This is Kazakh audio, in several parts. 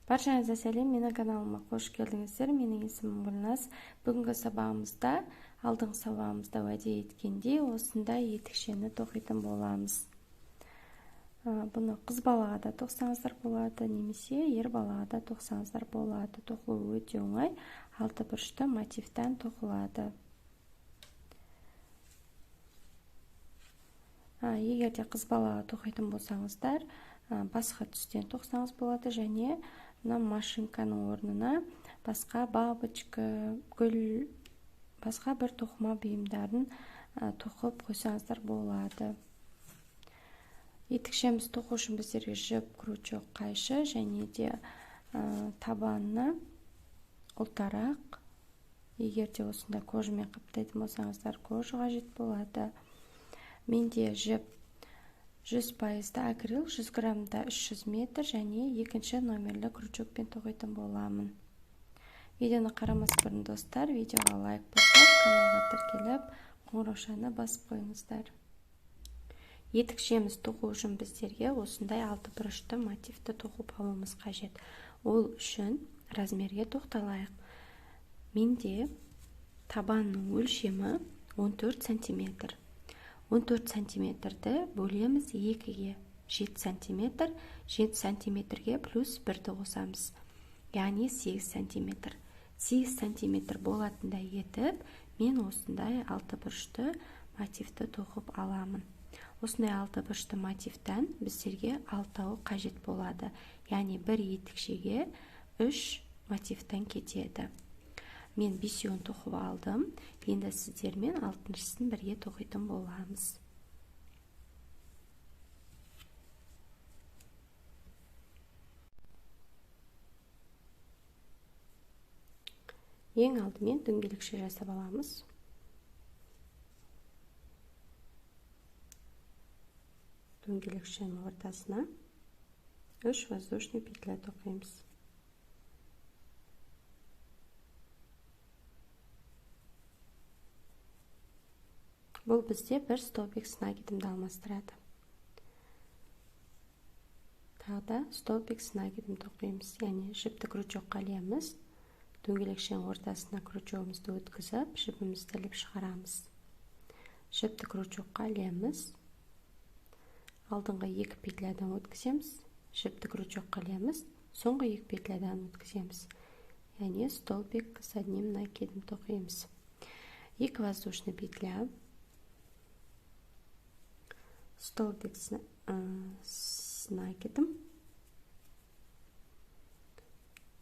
Баршаңызға сәлем, менің каналыма қош келдіңіздер. Менің есімім Гүлназ. Бүгінгі сабағымызда, алдыңғы сабағымызда уәде еткендей, осындай етікшені тоқитын боламыз. Бұны қыз балаға да тоқсаңыздар болады, немесе ер балаға да тоқсаңыздар болады. Тоқылуы өте оңай, 6 бұрышты мотивтен тоқылады. Егер де қыз балаға тоқитын болсаңыздар, басқа түстен тоқсаңыз болады, және мына машинканың орнына басқа бабочка, гүл, басқа бір тоқыма бұйымдарын тоқып қойсаңыздар болады. Етікшеміз тоқу үшін біздерге жіп, крючок, қайшы және де табанына ұлтарақ. Егер де осында кожамен қаптайтын болсаңыздар, кожа қажет болады. Менде жіп 100% акрил, 100 граммда 300 метр және екінші номерлі крючокпен тоқитын боламын. Видеоны қарамас бұрын достар, видеоға лайк басып, каналға тіркеліп, қоңыраушаны басып қойыңыздар. Етікшеміз тоқу үшін біздерге осындай 6 бұрышты мотивті тоқып алуымыз қажет. Ол үшін размерге тоқталайық. Менде табанның өлшемі 14 сантиметр. 14 сантиметрді бөлеміз 2-ге. 7 сантиметр, 7 сантиметрге плюс 1-ді қосамыз. Яғни 8 сантиметр. 8 сантиметр болатындай етіп, мен осындай 6 бұрышты мотивті тоқып аламын. Осындай 6 бұрышты мотивтен біздерге 6-ы қажет болады. Яғни бір етікшеге 3 мотивтен кетеді. Мен 5-ін тоқып алдым. Енді сіздермен 6-шысын бірге тоқитын боламыз. Ең алдымен дөңгелекше жасап аламыз. Дөңгелекшенің ортасына 3 воздушный петля тоқимыз. Бұл бізде бір столбик с накидымды алмастырады. Тағда столбик с накидым тоқимыз. Яғни жіпті крючокқа ілеміз. Дөңгелекшенің ортасына крючогымызды өткізіп, жіпімізді іліп шығарамыз. Жіпті крючокқа ілеміз. Алдыңғы 2 петлядан өткіземіз. Жіпті крючокқа ілеміз. Соңғы 2 петлядан өткіземіз. Яғни столбик с одним накидым тоқимыз. 2 воздушный петля. Столбик с накидом.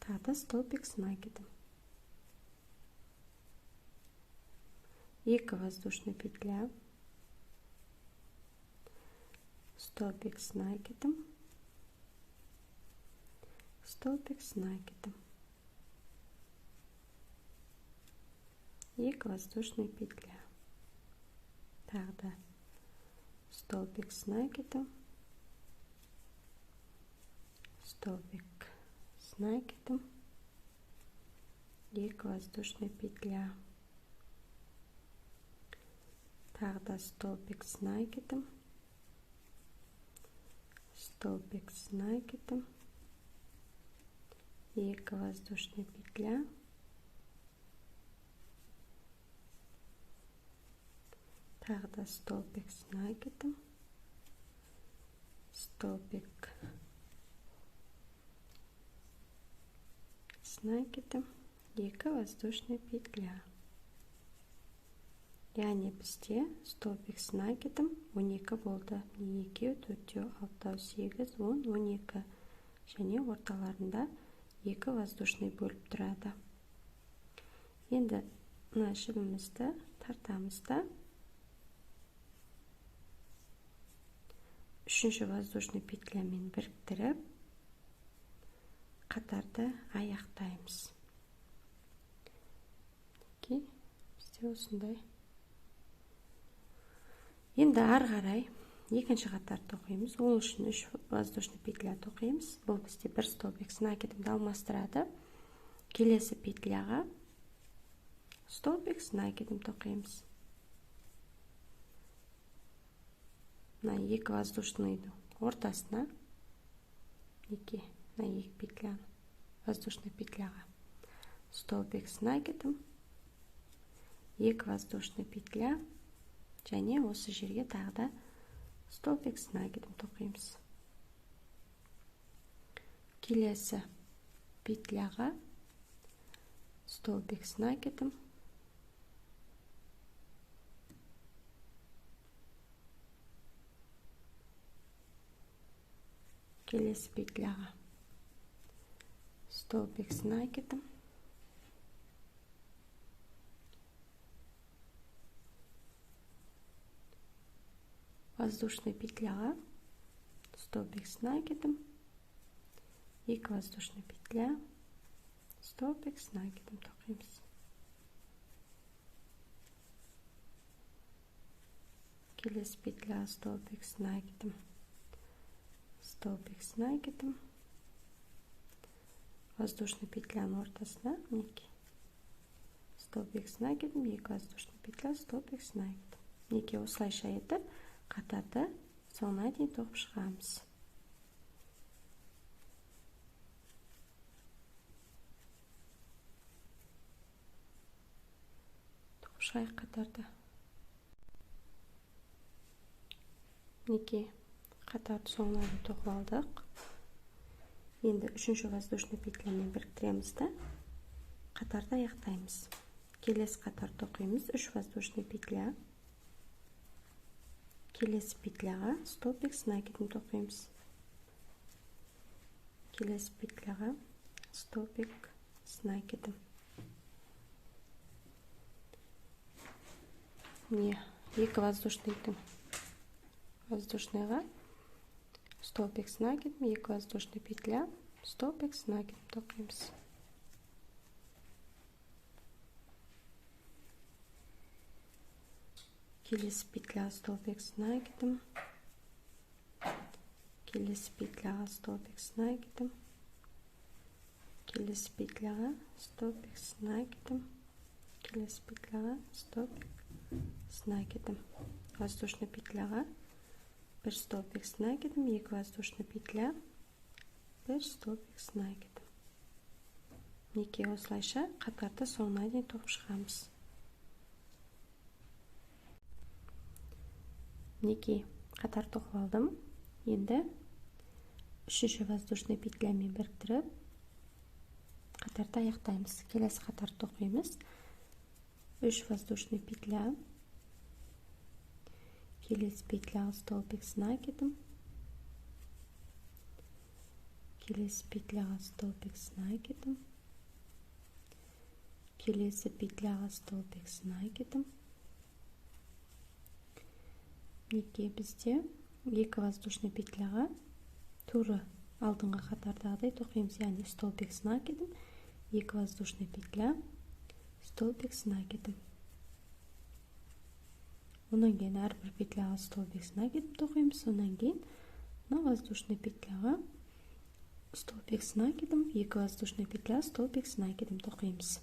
Тағда столбик с накидом. 2 воздушный петля. Столбик с накидом. Столбик с накидом. 2 воздушные петля. Тағда столбик с накидом, столбик с накидом, 2 воздушные петля. Тағда столбик с накидом, столбик с накидом, 2 воздушные петля. Тағда столбик с накидом, столбик с накидом, 2 воздушные петля. Яғни бізде столбик с накидом 12 болды. 2, 4, 6, 8, 10, 12. Және орталарында 2 воздушный бөліп тұрады. Енді мына жібімізді тартамыз да 3-ші воздушный петлямен біріктіріп, қатарды аяқтаймыз. Бізде осындай. Енді ары қарай екінші қатарды тоқимыз. Ол үшін 3 воздушный петля тоқимыз. Бұл бізде бір столбик с накидымды алмастырады. Келесі петляға столбик с накидым тоқимыз. На 2 воздушныйдың ортасына 2 петляны воздушный петляға столбик снагидым, 2 воздушный петля, және осы жерге тағы да столбик снагидым тоқимыз. Келесі петляға столбик снагидым, келесі петляға столбик снагидым, воздушный петляға столбик снагидым, 2 воздушный петля, столбик снагидым тоқимыз. Келесі петля столбик снагидым, столбик снагидым, воздушный петляның ортасына мінекей столбик снагидым, 2 воздушный петля, столбик снагидым. Мінекей осылайша етіп қатарды соңына дейін тоқып шығамыз. Тоқып шығайық қатарды. Мінекей қатарды соңына дейін тоқып алдық. Енді 3-ші воздушный петлямен біріктіреміз да қатарды аяқтаймыз. Келесі қатарды тоқимыз, 3 воздушный петля. Келесі петляға столбик снагидым тоқимыз. Келесі петляға столбик снагидым. Міне 2 воздушныйға столбик снагидым, 2 воздушный петля, столбик снагидым тоқимыз. Келесі петля столбик снагидым, келесі петляға столбик снагидым, келесі петляға столбик снагидым, келесі петляға столбик снагидым. Воздушный петляға 1 столбик снагидым, 2 воздушный петля, 1 столбик снагидым. Мінекей осылайша қатарды соңына дейін тоқып шығамыз. Мінекей қатар тоқып алдым. Енді 3-ші воздушный петлямен біріктіріп қатарды аяқтаймыз. Келесі қатарды тоқимыз. 3 воздушный петля, келесі петляға столбик снагидым, келесі петляға столбик снагидым, келесі петляға столбик снагидым. Мінекей бізде 2 воздушный петляға тура алдыңғы қатардағыдай тоқимыз, яғни столбик снагидым, 2 воздушный петля, столбик снагидым. Онан кейін әрбір петляға столбик снагидым тоқимыз. Онан кейін воздушный петляға столбик снагидым, 2 воздушный петля, столбик снагидым тоқимыз.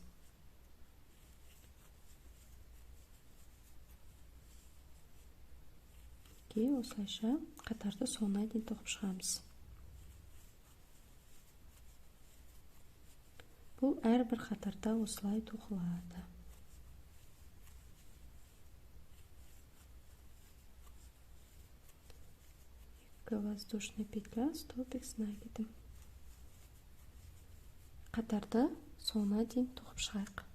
Осылайша қатарды соңына дейін тоқып шығамыз. Бұл әрбір қатарда осылай тоқылады. Воздушная петля, столбик снагидым. Қатарды соңына дейін тоқып шығайық.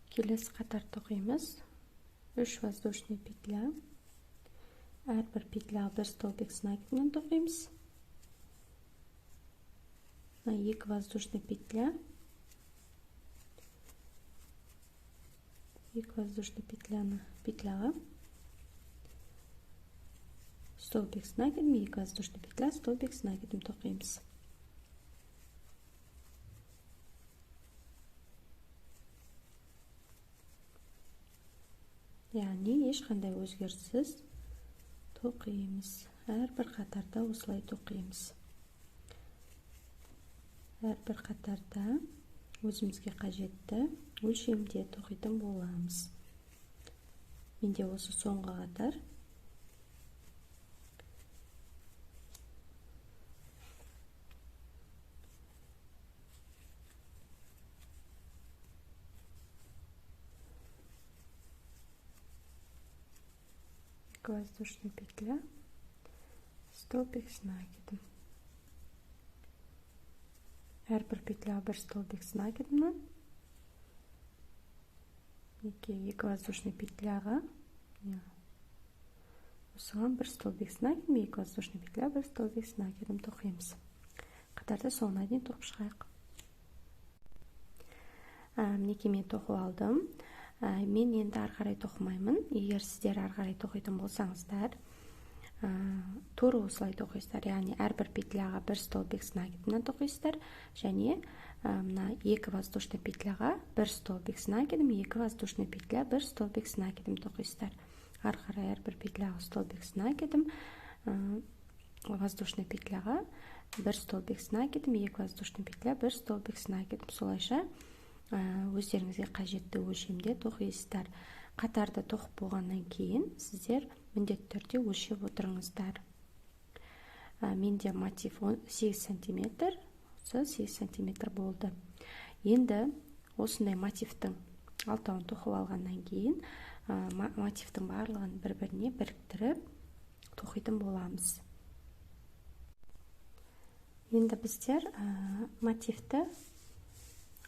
Келесі қатар тоқимыз. 3 воздушный петля. Әрбір петля 1 столбик снагидымнан тоқимыз. 2 воздушный петля. 2 воздушный петляға столбик снагидым, 2 воздушный петля, столбик снагидым тоқимыз. Яғни ешқандай өзгеріссіз тоқимыз. Әрбір қатарда осылай тоқимыз. Әрбір қатарда өзімізге қажетті өлшемде тоқитын боламыз. Менде осы соңғы қатар 2 воздушный петля, столбик с накидом. Әрбір петля 1 столбик с накидімнен 2 воздушный петляға осыған 1 столбик с накидім, 2 воздушный петля, 1 столбик с накидім тоқимыз. Қатарды соңына дейін тоқып шығайық. Мінекей мен тоқып алдым. Мен енді ары қарай тоқымаймын. Егер сіздер ары қарай тоқитын болсаңыздар, тура осылай тоқисыздар. Яғни әрбір петляға 1 столбик с накидімнен тоқисыздар, және мына 2 воздушный петляға 1 столбик с накидім, 2 воздушный петля, 1 столбик с накидім тоқисыздар. Ары қарай әрбір петляға столбик с накидім, воздушный петляға 1 столбик с накидім, 2 воздушный петля, 1 столбик с накидім. Солайша өздеріңізге қажетті өлшемде тоқисыздар. Қатарды тоқып болғаннан кейін сіздер міндетті түрде өлшеп отырыңыздар. Менде мотив 8 см, 8 см болды. Енді осындай мотивтің алтауын тоқып алғаннан кейін мотивтің барлығын бір-біріне біріктіріп тоқитын боламыз. Енді біздер мотивті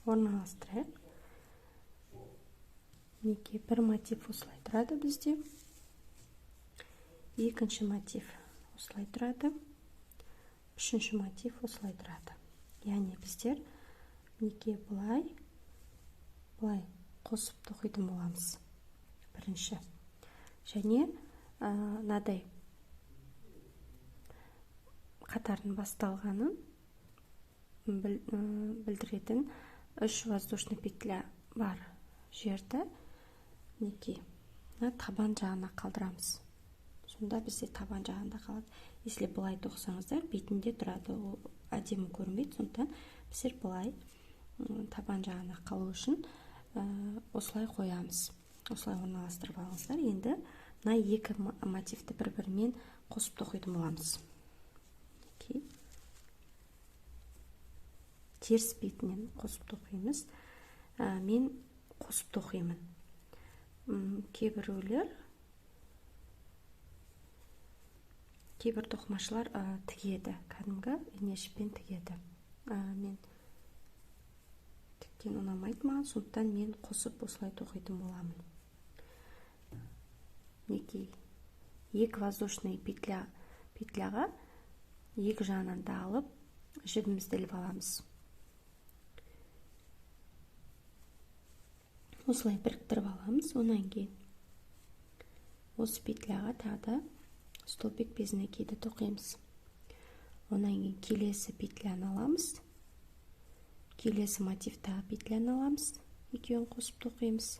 орналастырайық. Мінекей бір мотив осылай тұрады бізде. Екінші мотив осылай тұрады. Үшінші мотив осылай тұрады. Яғни біздер мінекей бұлай қосып тоқитын боламыз. Бірінші. Және мынадай қатардың басталғанын білдіретін 3 воздушный петля бар жерді мінекей табан жағына қалдырамыз. Сонда бізде табан жағында қалады. Если бұлай тоқсаңыздар, бетінде тұрады, ол әдемі көрінбейді. Сондықтан біздер бұлай табан жағына қалу үшін осылай қоямыз. Осылай орналастырып алыңыздар. Енді мына 2 мотивті бір-бірімен қосып тоқитын боламыз. Теріс бетінен қосып тоқимыз. Мен қосып тоқимын. Кейбір тоқымашылар тігеді, кәдімгі инешпен тігеді. Мен тіккен ұнамайды маған, сондықтан мен қосып осылай тоқитын боламын. Мінекей 2 воздушный петляға 2 жағынан да алып жібімізді іліп аламыз. Осылай біріктіріп аламыз. Онан кейін осы петляға тағы столбик безінекейді тоқимыз. Онан кейін келесі петляны аламыз. Келесі мотивтағы петляны аламыз. Екеуін қосып тоқимыз.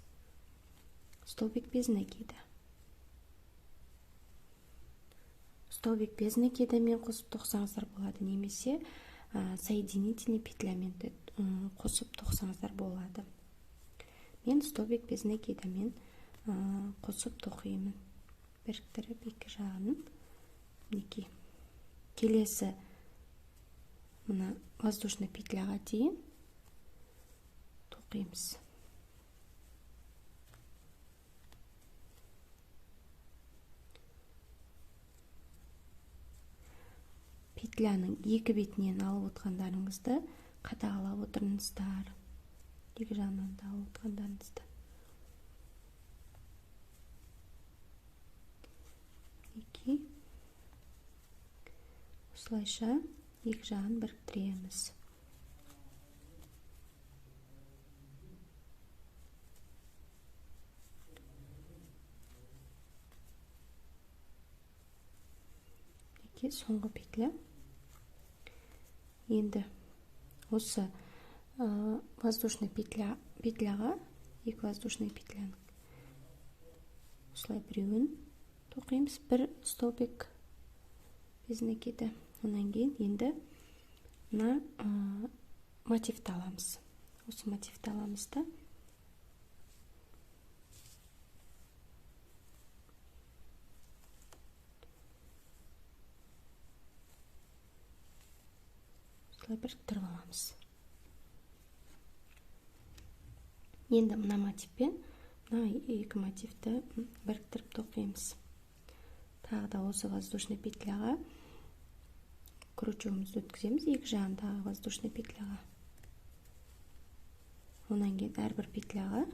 Столбик безінекейді. Столбик безінекейді мен қосып тоқсаңыздар болады. Немесе соединительный петлямен қосып тоқсаңыздар болады. Мен столбик безінекейді мен қосып тоқимын. Біріктіріп 2 жағының. Мінекей. Келесі мына воздушный петляға дейін тоқимыз. Петляның 2 бетінен алып отқандарыңызды қадағалап отырыңыздар. 2 жағынан да алып отқандарыңызды. Осылайша 2 жағын біріктіреміз. Соңғы петля. Енді осы воздушный петляға 2 воздушный петляның осылай біреуін тоқимыз. 1 столбик безінекейді. Онан кейін енді мына мотивті аламыз. Осы мотивті аламыз да біріктіріп аламыз. Енді мына мотивпен мына 2 мотивті біріктіріп тоқимыз. тағы да осы воздушный петляға крючогымызды өткіземіз, екі жағындағы воздушный петляға. Онан кейін әрбір петляға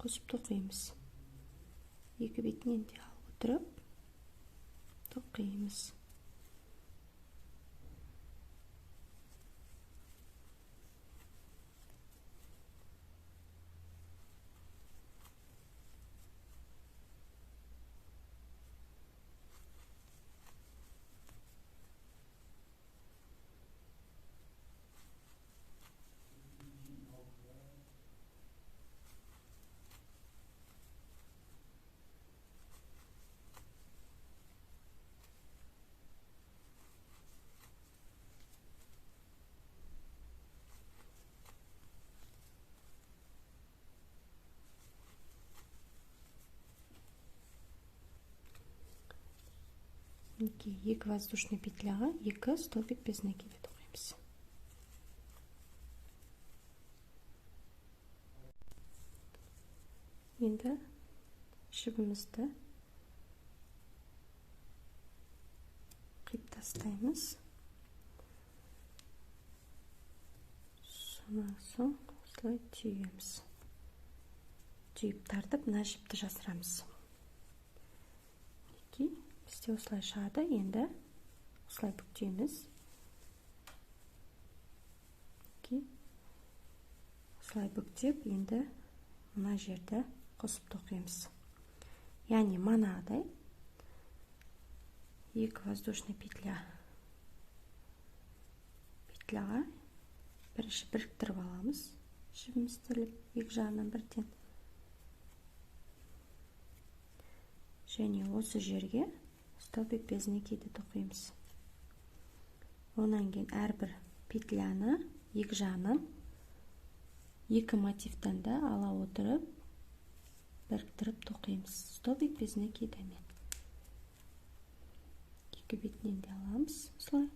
қосып тоқимыз. Екі бетінен де алып отырып тоқимыз. Екі воздушный петляға екі столбик без накида тоқимыз. Енді жібімізді қиып тастаймыз. Сонан соң осылай түйеміз. Түйіп тартып, мына жіпті жасырамыз. Бізде осылай шығады, енді осылай бүктейміз. Осылай бүктеп, енді мына жерді қосып тоқимыз. Яғни манағыдай екі воздушный петляға бірінші біріктіріп аламыз. Жібімізді іліп, екі жағынан бірден. Және осы жерге столбик без накида тоқимыз. Онан кейін әрбір петляны екі жағынан екі мотивтан да ала отырып біріктіріп тоқимыз. Столбик без накидамен. Екі бетінен де аламыз. Осылай.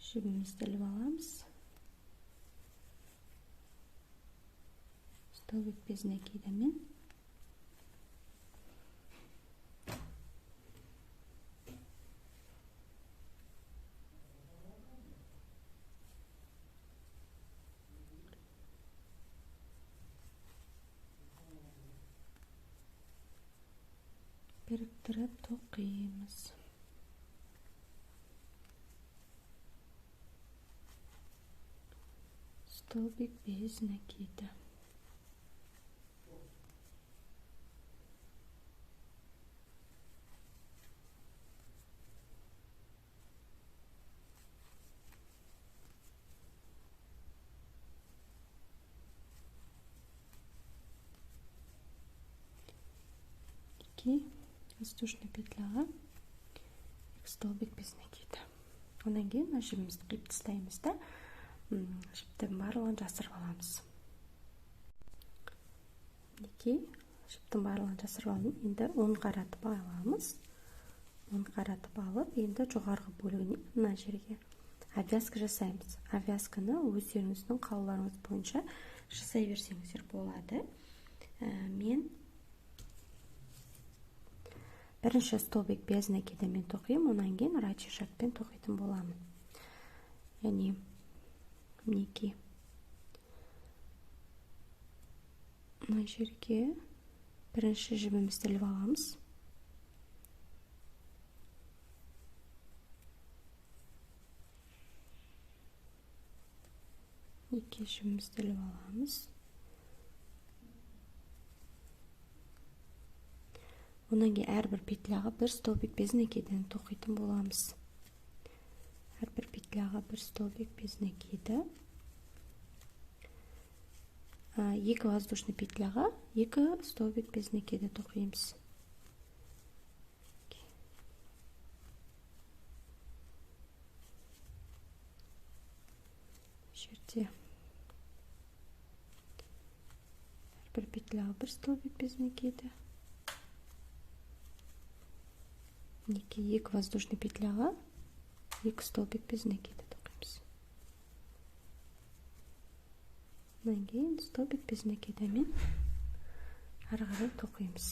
Жібімізді іліп аламыз. Столбик без накидамен. Біріктіріп тоқимыз. Столбик без накида. Воздушный петляға екі столбик без накида. Онан кейін жібімізді қиып тастаймыз да, жіптің барлығын жасырып аламыз. Жіптің барлығын жасырып аламыз. Енді он қаратып аламыз. Он қаратып алып, енді жоғарғы бөлігіне мына жерге обвязка жасаймыз. Обвязканы өздеріңіздің қалауларыңыз бойынша жасай берсеңіздер болады. Мен бірінші столбик без накидамен тоқимын, онан кейін рачи шагпен тоқитын боламын. Яғни мінекей мына жерге бірінші жібімізді іліп аламыз. Екі жібімізді іліп аламыз. Онан кейін әрбір петляға бір столбик без накидамен тоқитын боламыз. Әрбір петляға бір столбик без накида. Екі воздушный петляға екі столбик без накида тоқимыз. Жерде әрбір петляға бір столбик без накида. Екі воздушный петляға екі столбик без накида тоқимыз. Онан кейін столбик без накидамен ары қарай тоқимыз.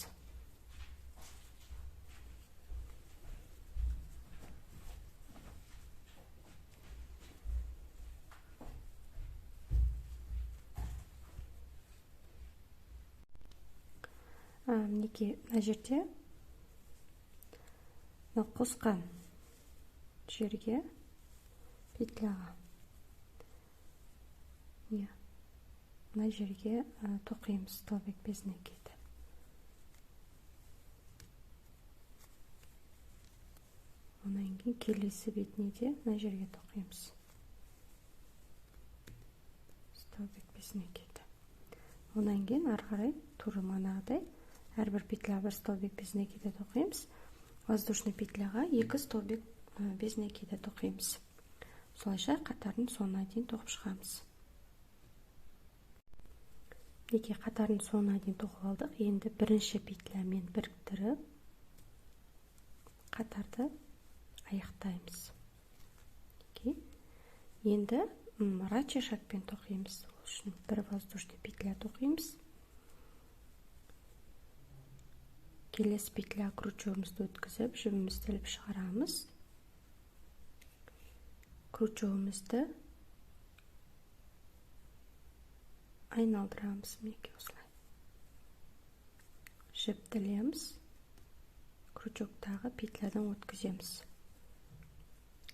мінекей мына жерде қосқан жерге петляға мына жерге тоқимыз столбик без накида. Онан кейін келесі бетіне де мына жерге тоқимыз столбик без накида. Онан кейін ары қарай тура манағыдай әрбір петля бір столбик без накида тоқимыз. Воздушный петляға 2 столбик без накида тоқимыз. Солайша қатардың соңына дейін тоқып шығамыз. Мінекей қатардың соңына дейін тоқып алдық. Енді бірінші петлямен біріктіріп қатарды аяқтаймыз. Енді рачешакпен тоқимыз. Ол үшін бір воздушный петля тоқимыз. Келесі петля крючогымызды өткізіп, жібімізді іліп шығарамыз. Крючогымызды айналдырамыз. Мінекей осылай. Жіп ілеміз. Крючоктағы петлядан өткіземіз.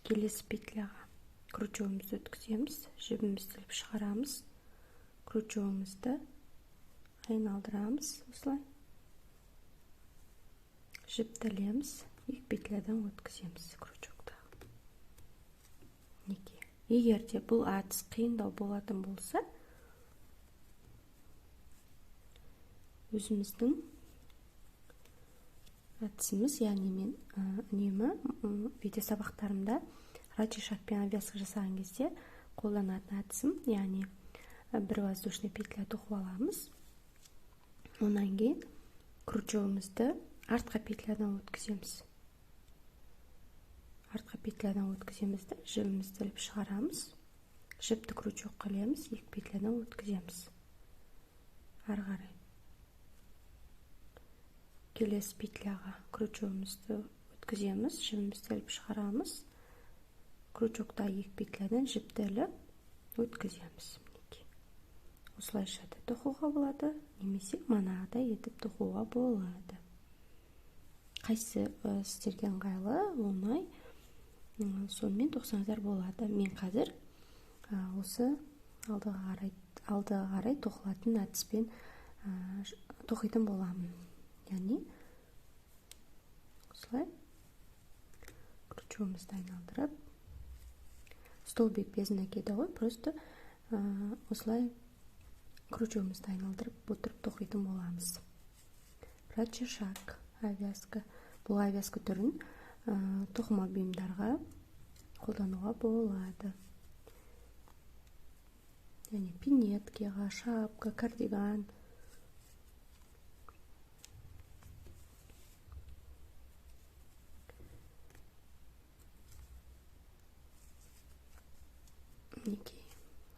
Келесі петляға крючогымызды өткіземіз. Жібімізді іліп шығарамыз. Крючогымызды айналдырамыз. Осылай. Жіп ілеміз. 2 петлядан өткіземіз крючокта. Егер де бұл әдіс қиындау болатын болса, өзіміздің әдісіміз, яғни мен үнемі видео сабақтарымда рачешакпен обвязка жасаған кезде қолданатын әдісім, яғни бір воздушный петля тоқып аламыз. Онан кейін крючогымызды артқа петлядан өткіземіз. Артқа петлядан өткіземізді, жібімізді іліп шығарамыз. Жіпті крючок қылеміз, 2 петлядан өткіземіз. Ары қарай. Келесі петляға крючогымызды өткіземіз, жібімізді іліп шығарамыз. Крючокта 2 петлядан жіпті іліп өткіземіз. Осылайша да тоқуға болады, немесе манағыдай етіп тоқуға болады. Қайсы сіздерге ыңғайлы, оңай, сонымен тоқсаңыздар болады. Мен қазір осы алдыға қарай тоқылатын әдіспен тоқитын боламын. Яғни осылай крючогымызды айналдырып, столбик без накида ғой, просто осылай крючогымызды айналдырып отырып тоқитын боламыз. Рачешак обвязка. Бұл обвязка түрін тоқыма бұйымдарға қолдануға болады. Яғни пинеткаға, шапка, кардиган.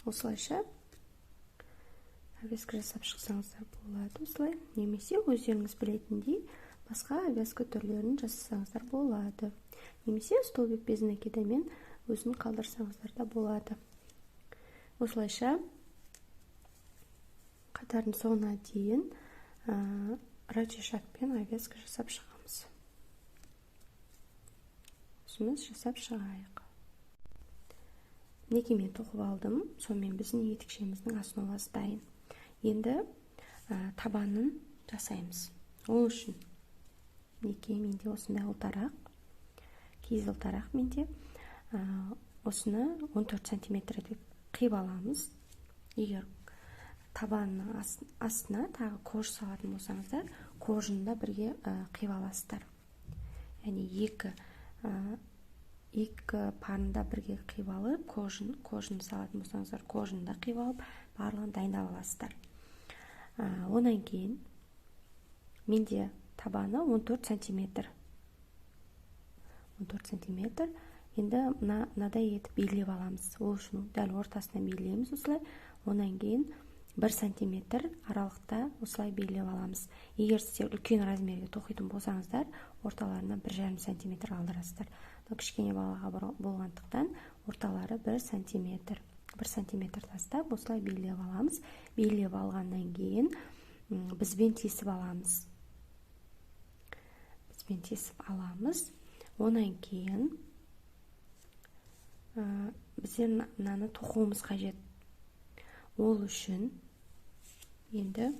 Осылайша обвязка жасап шықсаңыздар болады. Осылай, немесе өздеріңіз білетіндей басқа обвязка түрлерін жасасаңыздар болады. Немесе столбик без накидамен өзін қалдырсаңыздар да болады. Осылайша қатардың соңына дейін рачешакпен обвязка жасап шығамыз. Өзіміз жасап шығайық. Мінекей мен тоқып алдым. Сонымен біздің етікшеміздің основасы дайын. Енді табанын жасаймыз. Ол үшін мінекей менде осындай ұлтарақ, киіз ұлтарақ менде. Осыны 14 сантиметр деп қиып аламыз. Егер табанның астына тағы кож салатын болсаңыздар, кожында бірге қиып аласыздар. Яғни екі парында бірге қиып алып, кожын салатын болсаңыздар, кожында қиып алып, барлығын дайындап аласыздар. Онан кейін менде табаны 14 сантиметр. 14 сантиметр. Енді мынадай етіп белгілеп аламыз. Ол үшін дәл ортасына белгілейміз осылай. Онан кейін 1 сантиметр аралықта осылай белгілеп аламыз. Егер сіздер үлкен размерге тоқитын болсаңыздар, орталарынан 1,5 сантиметр алдырасыздар. Кішкене балаға болғандықтан орталары 1 сантиметр. 1 сантиметр тастап осылай белгілеп аламыз. Белгілеп алғаннан кейін бізбен тесіп аламыз. тесікпен тесіп аламыз. Онан кейін бізде мынаны тоқуымыз қажет. Ол үшін енді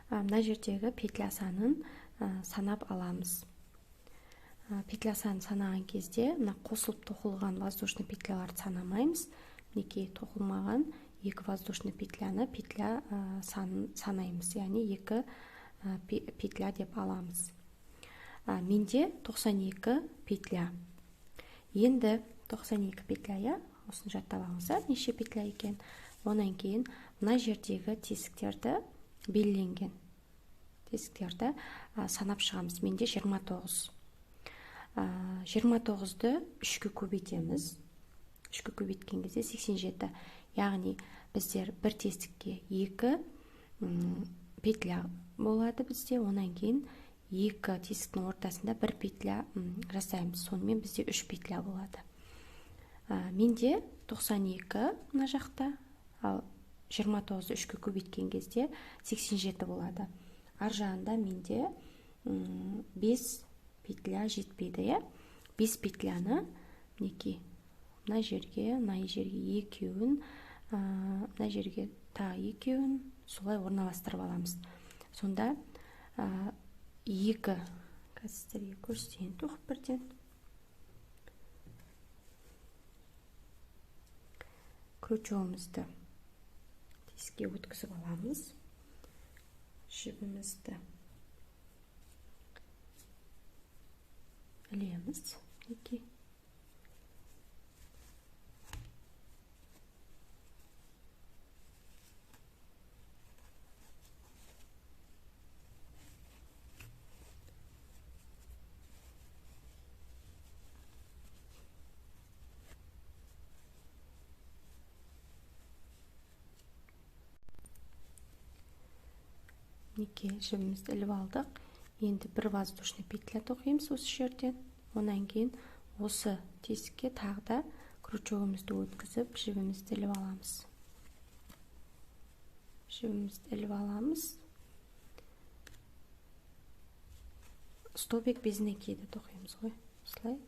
мына жердегі петля санын санап аламыз. Петля санын санаған кезде мына қосылып тоқылған воздушный петляларды санамаймыз. Мінекей тоқылмаған екі воздушный петля санын санаймыз, яғни 2 петля деп аламыз. Менде 92 петля. Енді 92 петля, осыны жаттап алыңыздар, неше петля екен. Онан кейін мына жердегі тесіктерді, белгіленген тесіктерді санап шығамыз. Менде 29. 29-ды 3-ке көбейтеміз. 3-ке көбейткен кезде 87. Яғни біздер бір тесікке 2 петля болады бізде. Онан кейін 2 тесіктің ортасында 1 петля жасаймыз. Сонымен бізде 3 петля болады. Менде 92 мына жақта, ал 29-ды 3-ке көбейткен кезде 87 болады. Ар жағында менде 5 петля жетпейді. 5 петляны мінекей мына жерге екеуін, мына жерге екеуін солай орналастырып аламыз. Сонда 2 қазірге көрсетейін тоқып бірден. Крючогымызды тесікке өткізіп аламыз. Жібімізді ілеміз. Жібімізді іліп алдық. Енді бір воздушный петля тоқимыз осы жерден. Онан кейін осы тесікке тағы да крючогымызды өткізіп, жібімізді іліп аламыз. Жібімізді іліп аламыз. Столбик безіне кейде тоқимыз ғой. Осылай.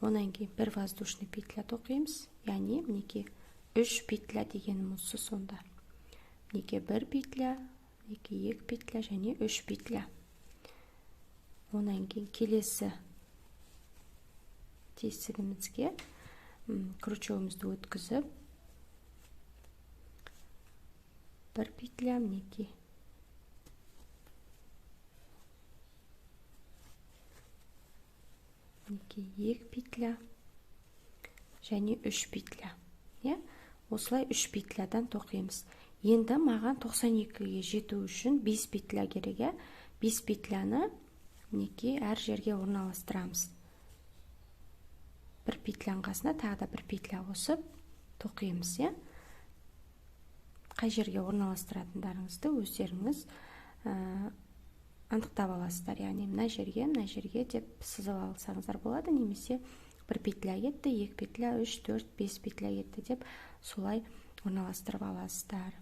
Онан кейін бір воздушный петля тоқимыз. Яғни мінекей 3 петля дегенім осы сонда. Мінекей 1 петля, 2 петля және 3 петля. Онан кейін келесі тесігімізге крючогымызды өткізіп, 1 петля, мінекей 2 петля және 3 петля. Осылай 3 петлядан тоқимыз. Енді маған 92-ге жету үшін 5 петля керек. 5 петляны мінекей әр жерге орналастырамыз. 1 петляның қасына тағы да 1 петля қосып тоқимыз. Қай жерге орналастыратындарыңызды өздеріңіз анықтап аласыздар. Яғни мына жерге деп сызып алсаңыздар болады, немесе 1 петля кетті, 2 петля, 3, 4, 5 петля кетті деп солай орналастырып аласыздар.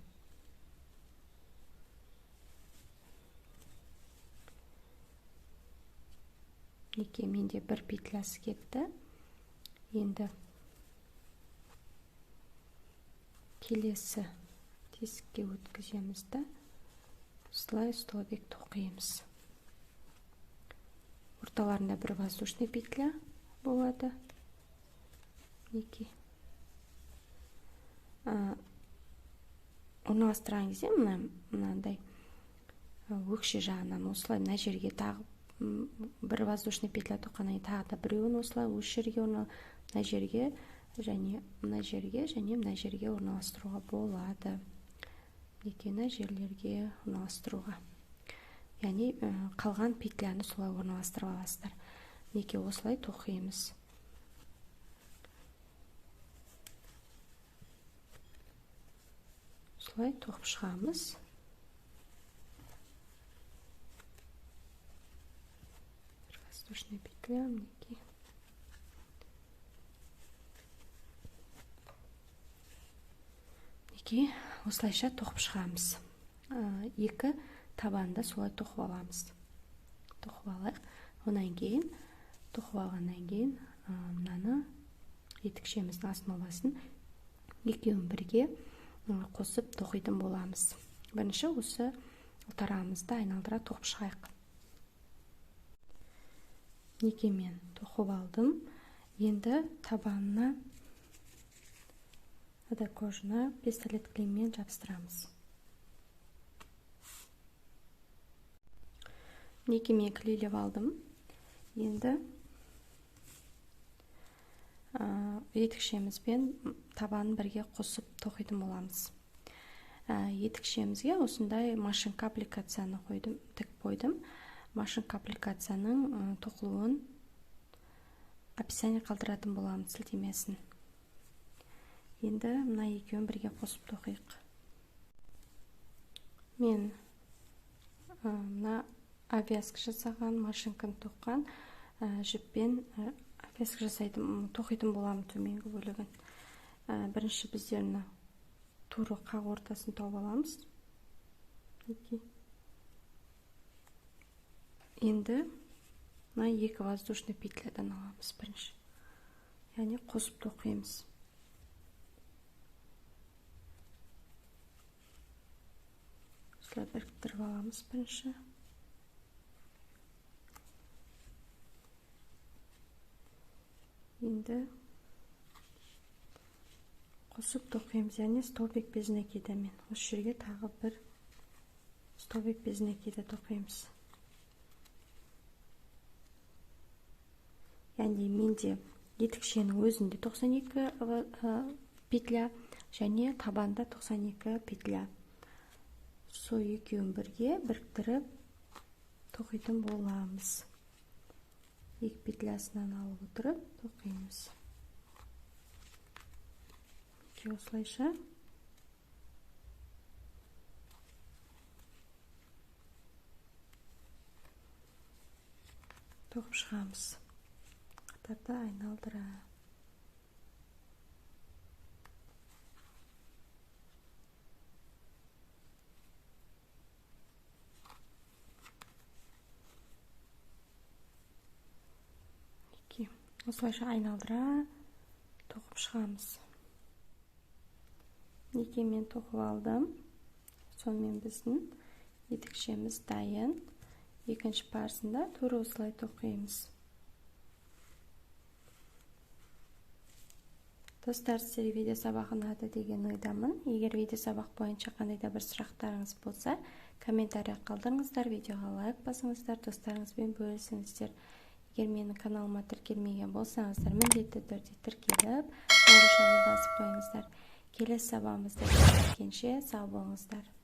Менде 1 петлясы кетті. Енді келесі тесікке өткіземізді. Осылай столбик тоқимыз. Орталарында 1 воздушный петля болады. Орналастырған кезде мынандай өкше жағынан осылай мына жерге тағы 1 воздушный петля тоққаннан тағы да біреуін осылай осы жерге мына жерге және мына жерге орналастыруға болады. Мына жерлерге орналастыруға. Яғни қалған петляны солай орналастырып аласыздар. Осылай тоқимыз. Осылай тоқып шығамыз. Воздушная петля, осылайша тоқып шығамыз. екі табанды солай тоқып аламыз. Тоқып алайық. Онан кейін тоқып алғаннан кейін мынаны етікшеміздің асмаласын екеуін бірге қосып тоқитын боламыз. Бірінші осы тарағымызды айналдыра тоқып шығайық. Некемен тоқып алдым. Енді табанына кожаны пистолет клеймен жабыстырамыз. Некемен клейлеп алдым. Енді етікшемізбен табанын бірге қосып тоқитын боламыз. Етікшемізге осындай машинка аппликацияны тік қойдым. Машинка аппликацияның тоқылуын описание қалдыратын боламыз, сілтемесін. Енді мына екеуін бірге қосып тоқиық. Мен мына обвязка жасаған, машинканы тоққан жіппен обвязка жасайтын, тоқитын боламын төменгі бөлігін. Бірінші біздерін туры қақ ортасын тауып аламыз. Енді мына екі воздушный петлядан аламыз бірінші. Яғни қосып тоқимыз. Осылай біріктіріп аламыз бірінші. Енді қосып тоқимыз, яғни столбик безнекейді осы жерге тағы бір столбик безнекейді тоқимыз. Яғни менде етікшенің өзінде 92 петля және табанда 92 петля. Сол екеуін бірге біріктіріп тоқитын боламыз. Екі петлясынан алып отырып тоқимыз. Осылайша тоқып шығамыз. Қатарда айналдыра. Осылайша айналдыра тоқып шығамыз. Некемен тоқып алдым. Сонымен біздің етікшеміз дайын. Екінші парсында тура осылай тоқимыз. Достар, сіздерге видео сабақ ұнады деген ойдамын. Егер видео сабақ бойынша қандай да бір сұрақтарыңыз болса, комментария қалдырыңыздар, видеоға лайк басыңыздар, достарыңызбен бөлісіңіздер. Егер менің каналыма тіркелмеген болсаңыздар, міндетті түрде тіркеліп, қоңырауды басып қойыңыздар. Келесі сабағымызда кездескенше сау болыңыздар.